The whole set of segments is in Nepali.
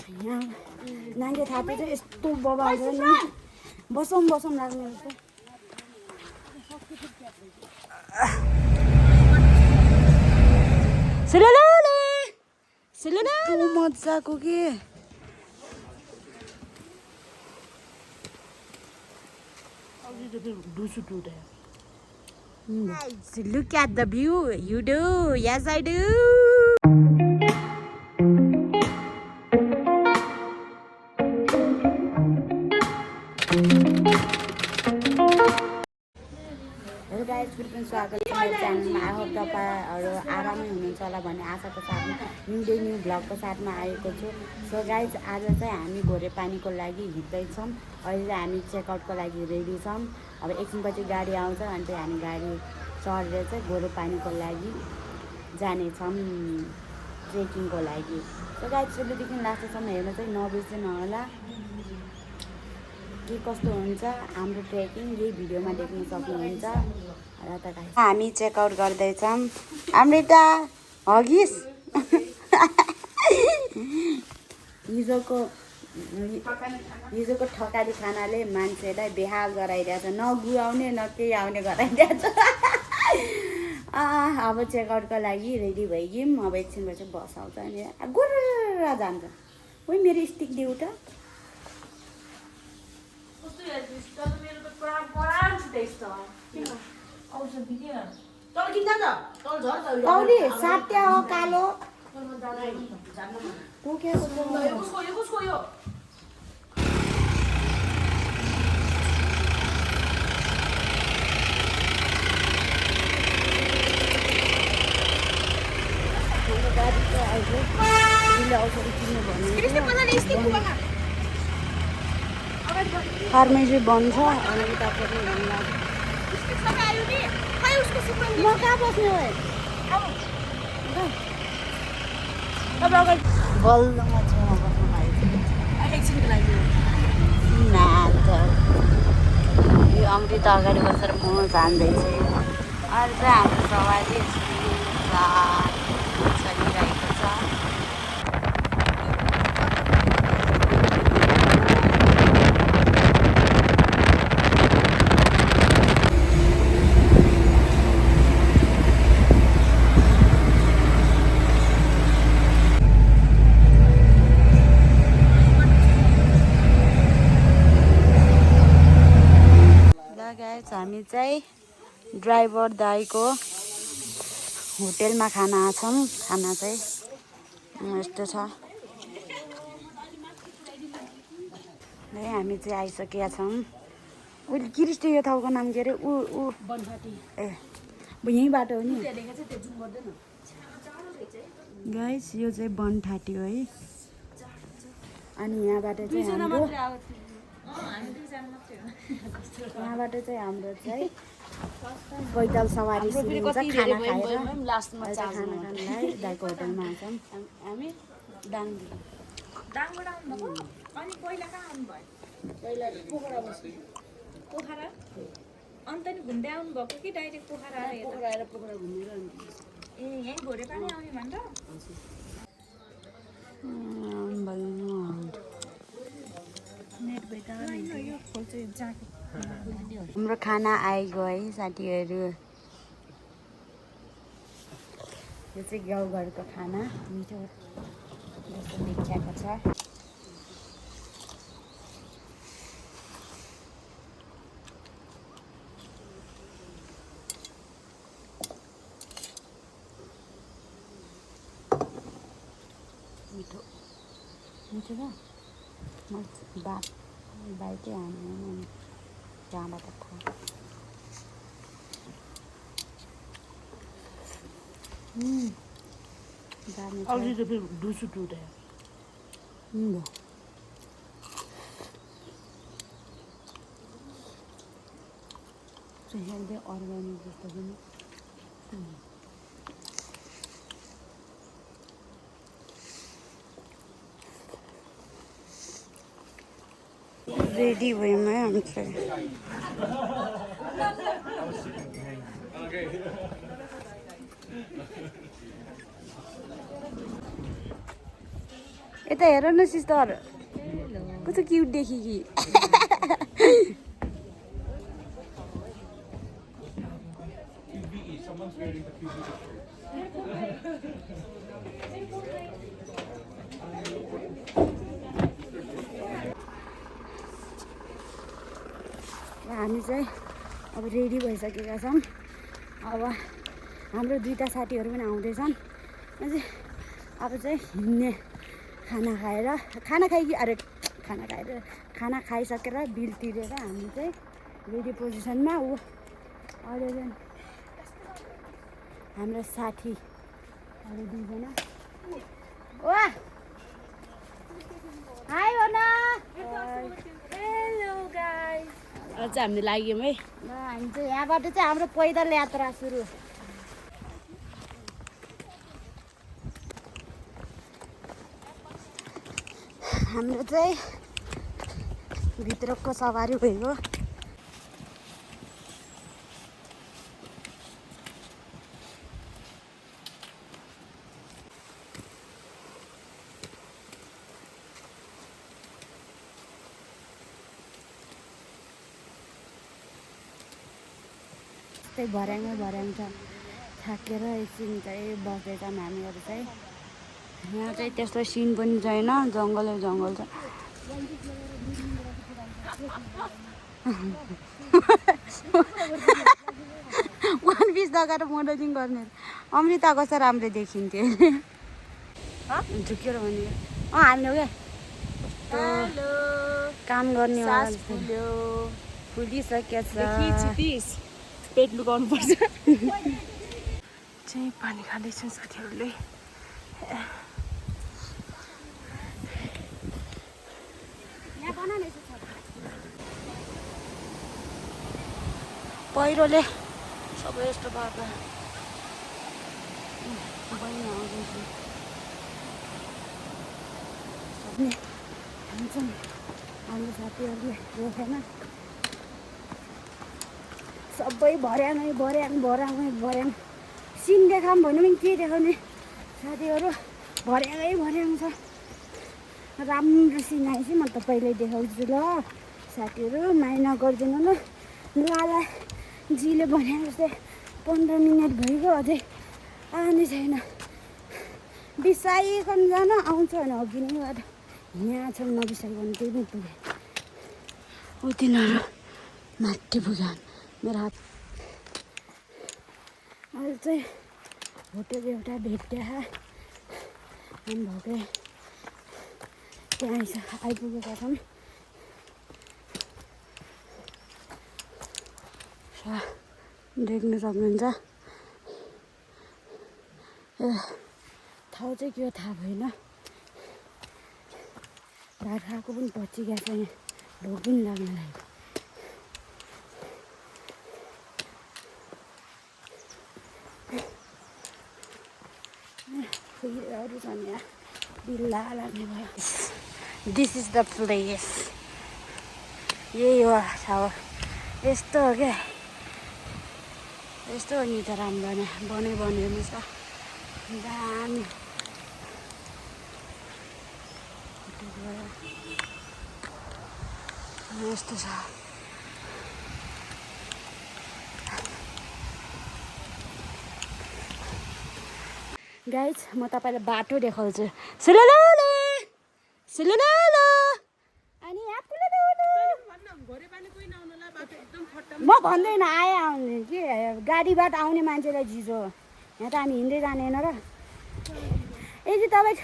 यहाँ नानीले थाहा चाहिँ यस्तो बबाल्छ नि बसौँ लाग्ने रहेछ यस्तो मजाको के Look at the view. You do. Yes, I do. Hello guys, welcome स्वागत छ मेरो च्यानलमा। आई होप तपाईहरु आरामै हुनुहुन्छ होला भन्ने आशाको साथमा न्यू डे न्यू भ्लगको साथमा आएको छु। सो गाइज आज चाहिँ हामी घोरेपानीको लागि हिँड्दैछौँ। अहिले चाहिँ हामी चेकआउटको लागि रेडी छौँ। अब एकछिनपछि गाडी आउँछ अनि चाहिँ हामी गाडी चढेर चाहिँ घोरेपानीको लागि जानेछौँ ट्रेकिङको लागि। सो गाइज सुरुदेखि लास्टसम्म हेर्न चाहिँ नबिर्सनु होला के कस्तो हुन्छ हाम्रो ट्रेकिङ यही भिडियोमा देख्न सक्नुहुन्छ। र त हामी चेकआउट गर्दैछौँ। अमृता हगिस हिजोको ठकाली खानाले मान्छेलाई बेहाल गराइदिएछ, न गुआउने न केही आउने गराइदिएछ। अब चेकआउटको लागि रेडी भइगयौँ। अब एकछिनपछि बस आउँछ अनि गुर्र जान्छ। ओइ मेरो स्टिक देऊ त। तौली साट्या हो कालो फार्मेसी बन्द छ अनि उता पनि म कहाँ बस्ने हो बल्दमा छेउमा बस्नु भएको यो अमृत अगाडि बसेर म जान्दैछु। अहिले चाहिँ हाम्रो सवारी चलिरहेको छ। हामी चाहिँ ड्राइभर दाइको होटेलमा खाना छौँ। खाना चाहिँ यस्तो छ। हामी चाहिँ आइसकेका छौँ। उहिले किरिस्टे यो ठाउँको नाम के अरे ए यहीँबाट हो नि गाइस। यो चाहिँ बनठाटी हो है। अनि यहाँबाट चाहिँ हाम्रो चाहिँ पैदल सवारी सुरु हुन्छ। खाना खाएर लास्टमा खाना खानलाई दाइको होटलमा आउँछौँ हामी। दाङबाट आउनुभएको अनि पहिला कहाँ आउनुभयो? पहिला पोखरा बस्नु। पोखरा अन्त नि घुम्दै आउनुभएको कि डाइरेक्ट पोखरा आएर पोखरा घुमेर अनि ए यहीँ घोरेपानी आउने भनेर? हाम्रो खाना आइगयो है साथीहरू। यो चाहिँ गाउँघरको खाना मिठो जस्तो देखिएको छ। मिठो मिठो छ। बाइकै हान्नु जहाँबाट थाहा हेल्दी अर्ग्यानिक जस्तो पनि रेडी भयौँ है हामी चाहिँ। यता हेर न सिस्टर कस्तो क्युट देखि कि हामी चाहिँ अब रेडी भइसकेका छौँ अब हाम्रो दुईटा साथीहरू पनि आउँदैछन् अझै अब चाहिँ हिँड्ने खाना खाइसकेर बिल तिरेर हामी चाहिँ रेडी पोजिसनमा अरू हाम्रो साथीहरू दुईजना वा हाई भन हेलो गाइस अझ हामीले लाग्यौँ है ल हामी चाहिँ यहाँबाट चाहिँ हाम्रो पैदल यात्रा सुरु हाम्रो चाहिँ भित्रको सवारी भयो त्यही भर्याङ छ थाकेर एकछिन चाहिँ बस्दैछौँ हामीहरू चाहिँ यहाँ चाहिँ त्यस्तो सिन पनि छैन जङ्गलै जङ्गल छ वान पिस लगाएर मोडलिङ गर्ने अमृता कस्तो राम्रो देखिन्थ्यो झुक्यो भने हामीले क्या काम गर्ने फुलिसकेछ पेट लुकाउनु पर्छ चाहिँ पानी खाँदैछन् साथीहरूले पहिरोले सबै यस्तो पार्दा बहिनी आउँदैछ हाम्रो साथीहरूले रोकेन सबै भर्याङ सिन देखाऊँ भन्नु पनि के देखाउने साथीहरू भर्याङ छ राम्रो सिन आएछ म तपाईँलाई देखाउँछु ल साथीहरू माया गरिदिनु ल लाला जीले भने जस्तै 15 मिनट भइगयो अझै आउने छैन बिसाइकन जान आउँछ भने अघि नै गएर यहाँ छ नबिसाइकन त्यही पनि पुगे ऊ तिनीहरू माथि पुग्यो मेरो हात अहिले चाहिँ होटेल एउटा भेट्या हामी भएकै त्यहाँ आइपुगेका छौँ देख्न सक्नुहुन्छ ए ठाउँ चाहिँ के हो थाहा भएन भात खाएको पनि पचिगएको छ यहाँ भोक पनि लाग्न लाग्यो अरू छन् यहाँ बिल्ला लाग्ने भयो दिस इज द प्लेस यही हो ठाउँ यस्तो हो क्या यस्तो हो नि त राम्रो नै बनेर्नु छ दामी यस्तो छ गाइज म तपाईँलाई बाटो देखाउँछु अनि म भन्दैन आउने के गाडीबाट आउने मान्छेलाई झिजो यहाँ त हामी हिँड्दै जानेन र यदि तपाईँ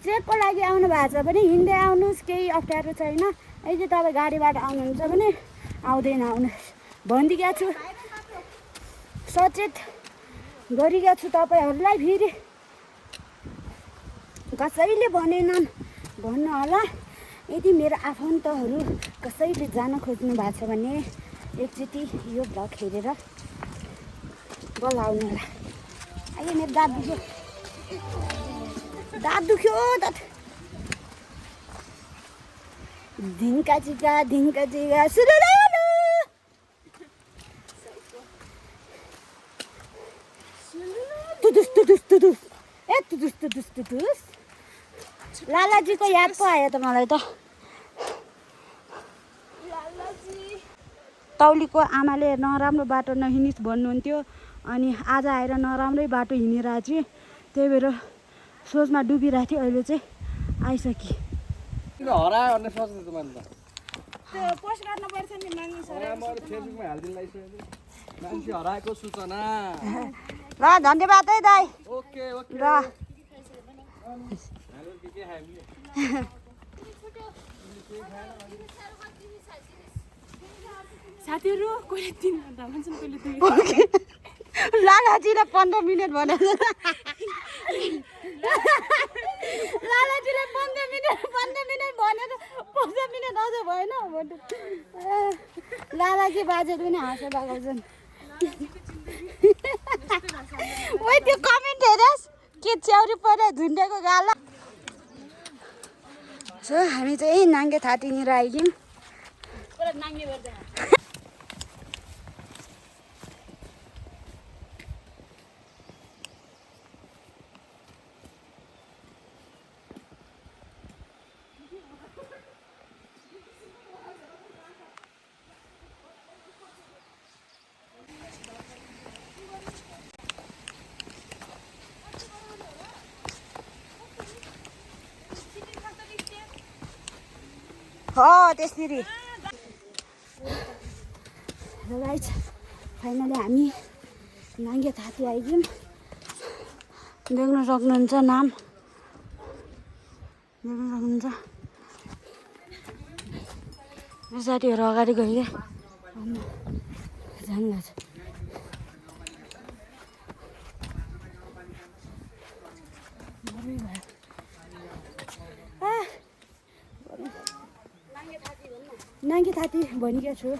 ट्रेकको लागि आउनु भएको छ भने हिँड्दै आउनुहोस् केही अप्ठ्यारो छैन यदि तपाईँ गाडीबाट आउनुहुन्छ भने आउँदैन आउनुहोस् भनिदिएको छु सचेत गरिरहेको छु तपाईँहरूलाई फेरि कसैले भनेनन् भन्नु होला यदि मेरो आफन्तहरू कसैले जान खोज्नु भएको छ भने एकचोटि यो भ्लग हेरेर बोलाउनु होला अहिले मेरो दाँत दुख्यो धिङ्का चिका लालाजीको याद पो आयो त मलाई त। तौलीको आमाले नराम्रो बाटो नहिँडिस् भन्नुहुन्थ्यो अनि आज आएर नराम्रै बाटो हिँडिरहेको छु, त्यही भएर सोचमा डुबिरहेको थिएँ। अहिले चाहिँ आइसकेँ। हरायो भन्ने सोच्दै छु मैले त। त्यो पोस्ट गर्न पर्छ नि मानिस मैले फेसबुकमा हालिदिनु लागिसकेको मान्छे हराएको सूचना। ल धन्यवाद है दाइ। ओके ओके ल के खायो साथीहरू कहिले 3 घण्टा भन्छन् कहिले 2। लालाजीले 15 मिनट भनेको लालाजीले 15 मिनट भनेर 15 मिनट अझ भएन भन्नु। लालाजी बाजेले पनि हाँसो लगाउँछन्। ओइ त्यो कमेन्ट हेरेस् के च्याउरी पऱ्यो झुन्डेको गाला। सो हामी चाहिँ नाङ्गे थाँतीनिर आइगयौँ। हो त्यसरी गाइस फाइनली हामी नाङ्गे थाँती आइगयौँ। देख्न सक्नुहुन्छ नाम देख्न सक्नुहुन्छ। साथीहरू अगाडि गइदिए जानु लाग्छ। नाङ्गे थाँती भनिरहेको छु।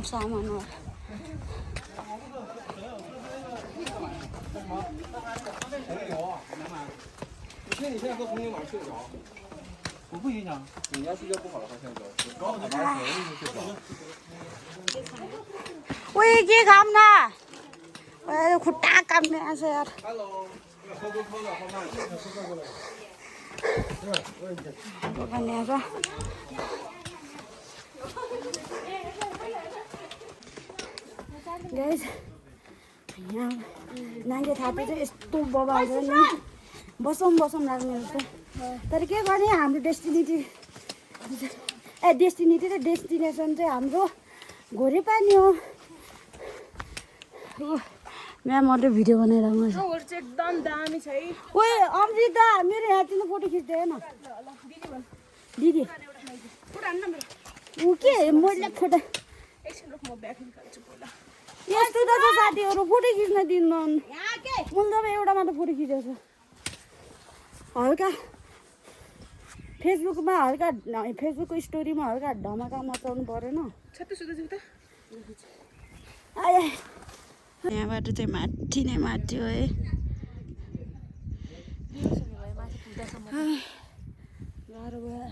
सामानहरू你现在喝红牛马睡得着？我不影响。你要睡觉不好的话，现在就刚才把我一直睡着。 उही के काम न खुट्टा काट्ने आछ यार। Hello，喝多喝了，喝慢了。 भन्ने आछ। गाइस यहाँ नाङ्गे थाँती चाहिँ यस्तो बबाल्छ नि, बसौँ लाग्ने जस्तो। तर के गर्ने हाम्रो डेस्टिनेसन चाहिँ हाम्रो घोरेपानी हो। म्याम अझै भिडियो बनाइरहेको छ। ठाउँहरु चाहिँ एकदम दामी छ है। ओए अमृता मेरो यहाँ तिम्रो फोटो खिच्दै हेर्न। दिदी ऊ के मैले फोटो एकछिन रुक म ब्याग निकाल्छु पहिला। यस्तो त छ साथीहरू फोटो खिच्न दिनुहुन्न। मैले त एउटा मात्र फोटो खिचेको छ। हल्का फेसबुकमा हल्का फेसबुकको स्टोरीमा हल्का धमाका मचाउनु परेन। छत्तु सुत्दै छु त। आए यहाँबाट चाहिँ माथि नै माथि हो है। गाह्रो भयो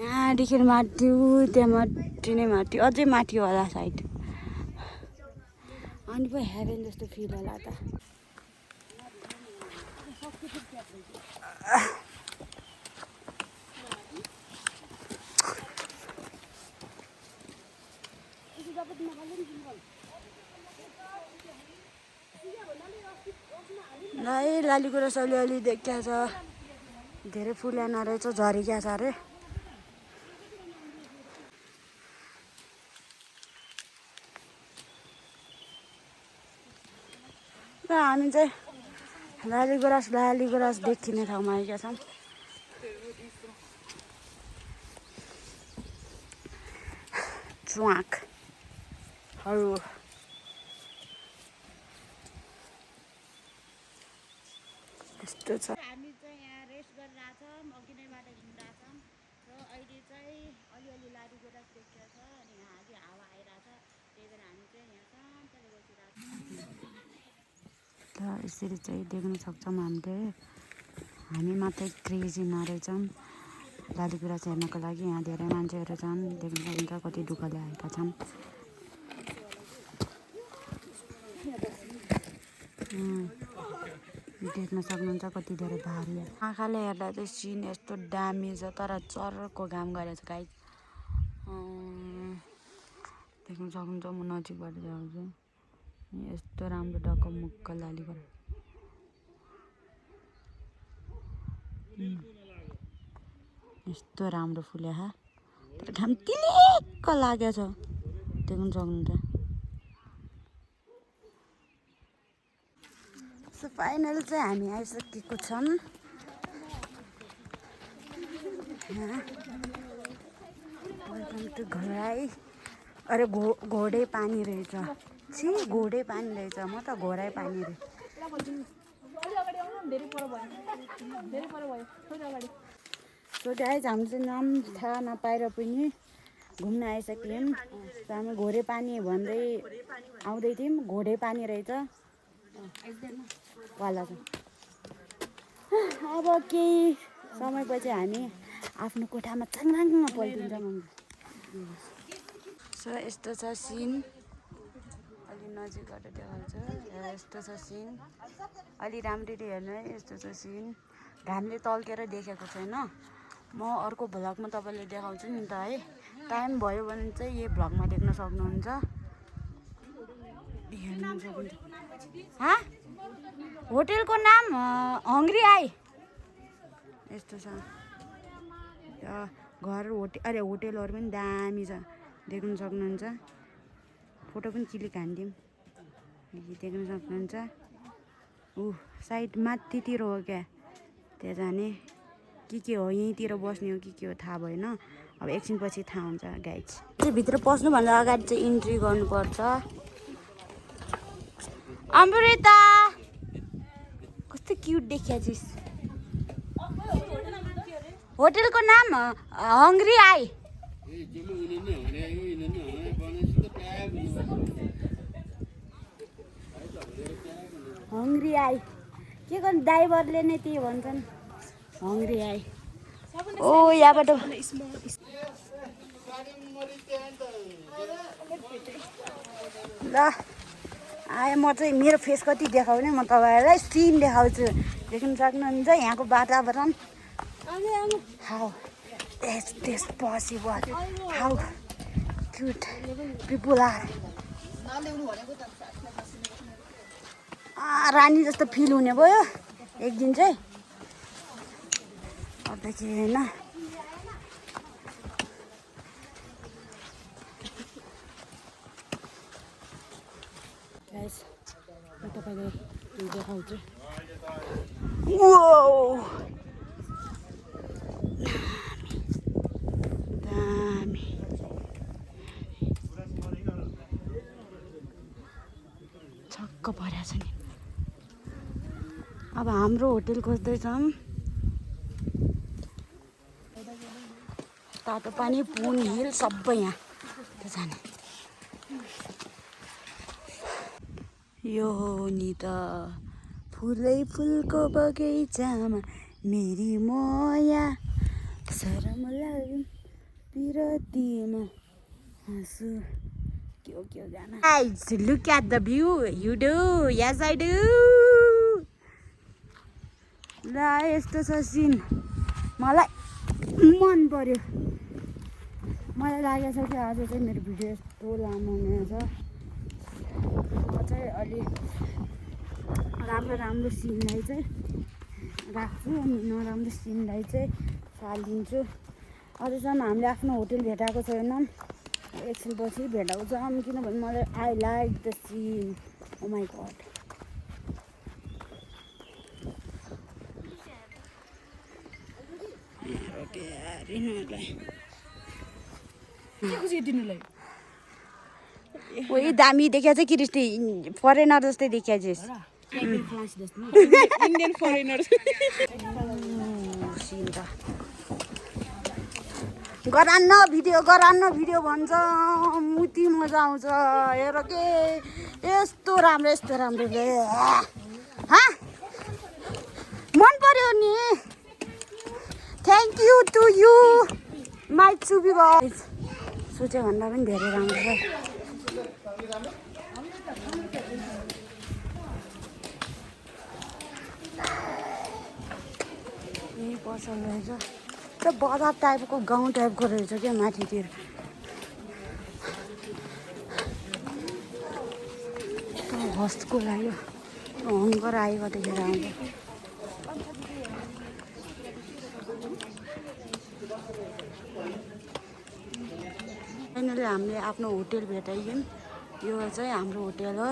यहाँदेखि माथि त्यहाँ माथि नै माथि अझै माथि होला साइड। अनि पो हेभेन जस्तो फिल होला त। है लालीगुराँस अलिअलि देखिया छ। धेरै फुल्यान रहेछ, झरिक्या छ अरे। र हामी चाहिँ लालीगुराँस देखिने ठाउँमा आएका छौँ। च्वाकहरू त्यस्तो छ। हामी चाहिँ यहाँ रेस्ट गरिरहेछौँ, अघि नैबाट घुमिरहेछौँ र अहिले चाहिँ अलिअलि लालीगुराँस देखिएको छ अनि यहाँ अलि हावा आइरहेछ, त्यही भएर हामी चाहिँ यहाँ शान्तले बसिरहेछौँ। र यसरी चाहिँ देख्न सक्छौँ हामीले हामी मात्रै क्रेजी नरहेछौँ। लालीगुराँस हेर्नको लागि यहाँ धेरै मान्छेहरू छन्। देख्न सकिन्छ कति दुःखले आएका छन्। देख्न सक्नुहुन्छ कति धेरै भारी आँखाले हेर्दा चाहिँ सिन यस्तो दामी छ तर चर्को घाम गरेको छ गाइस। देख्न सक्नुहुन्छ म नजिकबाट देखाउँछु यस्तो राम्रो ढकमुक्क लालीगुराँस यस्तो राम्रो फुल्यो हा तर घाम तिलिक्क लागेको छ देख्न सक्नुहुन्छ। सो फाइनल चाहिँ हामी आइसकेको छौँ वेलकम टु घोराई। अरे घोडे पानी रहेछ छि घोडे पानी रहेछ म त घोराई पानी रे। सो गाइज हामी चाहिँ नाम थाहा नपाएर पनि घुम्न आइसक्यौँ। हामी घोडे पानी भन्दै आउँदै थियौँ घोडे पानी रहेछ वाला छ। अब केही समयपछि हामी आफ्नो कोठामा छङ्गाङ्ग पल्टिन्छौँ। सो यस्तो छ सिन अलि नजिकबाट देखाउँछु यस्तो छ सिन अलि राम्ररी हेर्नु है यस्तो छ सिन घामले तल्केर देखेको छैन। म अर्को भ्लगमा तपाईँले देखाउँछु नि त है टाइम भयो भने चाहिँ यही भ्लगमा देख्न सक्नुहुन्छ। होटेलको नाम हङ्ग्री आई यस्तो छ घर अरे होटेलहरू पनि दामी छ देख्न सक्नुहुन्छ। फोटो पनि क्लिक हान्दिउँ देख्न सक्नुहुन्छ। साइड माथितिर हो क्या त्यहाँ जाने के हो यहीँतिर बस्ने हो के हो थाहा भएन। अब एकछिनपछि थाहा हुन्छ गाइज। चाहिँ भित्र पस्नुभन्दा अगाडि चाहिँ इन्ट्री गर्नुपर्छ। अमृता कस्तो क्युट देखिएछिस्। होटेलको नाम हङ्ग्री आई हङ्ग्री आई के गर्नु ड्राइभरले नै त्यही भन्छन् हङ्ग्री आई। ओ यहाँबाट ल आए म चाहिँ मेरो फेस कति देखाउने म तपाईँहरूलाई सिन देखाउँछु देख्न सक्नुहुन्छ यहाँको वातावरण। How is this possible how cute people are. रानी जस्तो फिल हुने भयो एक दिन चाहिँ अन्तखेरि होइन। गाइस म तपाईँलाई देखाउँछु। दामी छक्क परेको छ नि। अब हाम्रो होटेल खोज्दैछौँ। तातो पानी पुन हिल सबै यहाँ जाने। यो हो नि त फुलै फुलको बगैँचामा मेरी मोया शरम लाग्यो पिरतीमा हाँसु के हो गाना। Guys, look at the view. You do. Yes, I do. ल यस्तो छ सिन मलाई मन पर्यो। मलाई लागेको छ कि आज चाहिँ मेरो भिडियो यस्तो लामो हुनेछ। म चाहिँ अलि राम्रो सिनलाई चाहिँ राख्छु अनि नराम्रो सिनलाई चाहिँ फालिदिन्छु। अझैसम्म हामीले आफ्नो होटेल भेटाएको छैनौँ। एकछिनपछि भेटाउँछौँ किनभने मलाई I like the sin. Oh my god ओइ दामी देखिया चाहिँ क्रिस्टी फरेनर जस्तै देखिया छेस्। इन्डियन फरेनर गरान्न भिडियो भन्छ मुती मजा आउँछ। हेर के यस्तो राम्रो मन पर्यो नि thank you to you my chubby guys सोचे भन्दा पनि धेरै राम्रो छ यही पसल रहेछ त्यो बजार टाइपको गाउँ टाइपको रहेछ क्या माथितिर हस्टको लाग्यो हङ्गर आएको देखेर आउँछ फाइनली हामीले आफ्नो होटेल भेटाइयौँ यो चाहिँ हाम्रो होटेल हो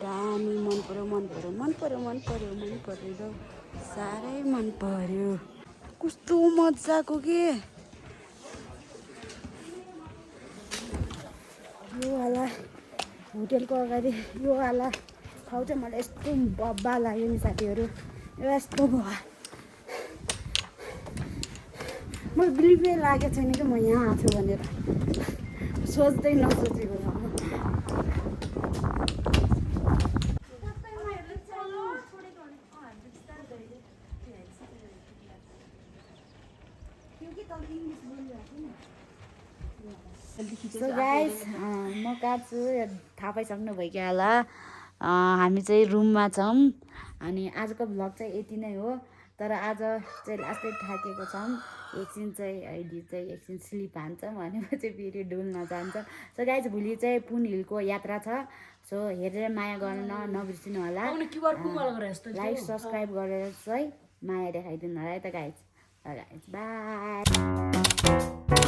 दामी मन पर्यो साह्रै मन पर्यो कस्तो मजाको के यो वाला होटेलको अगाडि यो वाला ठाउँ चाहिँ मलाई यस्तो बब्बा लाग्यो नि साथीहरू यस्तो भयो मलाई बिलिभै लागेको छैन कि म यहाँ आएको छु भनेर सोच्दै नसोचेको सो गाइस म काट्छु थाहा पाइसक्नुभयो क्या होला हामी चाहिँ रुममा छौँ अनि आजको भ्लग चाहिँ यति नै हो तर आज चाहिँ लास्टै थाकेको छौँ एकछिन चाहिँ अहिले चाहिँ एकछिन स्लिप हान्छौँ भनेपछि फेरि डुल्न जान्छ सो गाइस भोलि चाहिँ पुन हिलको यात्रा छ सो हेरेर माया गर्न नबिर्सिनु होला लाइक सब्सक्राइब गरेर चाहिँ माया देखाइदिनु होला है त गाइस बाई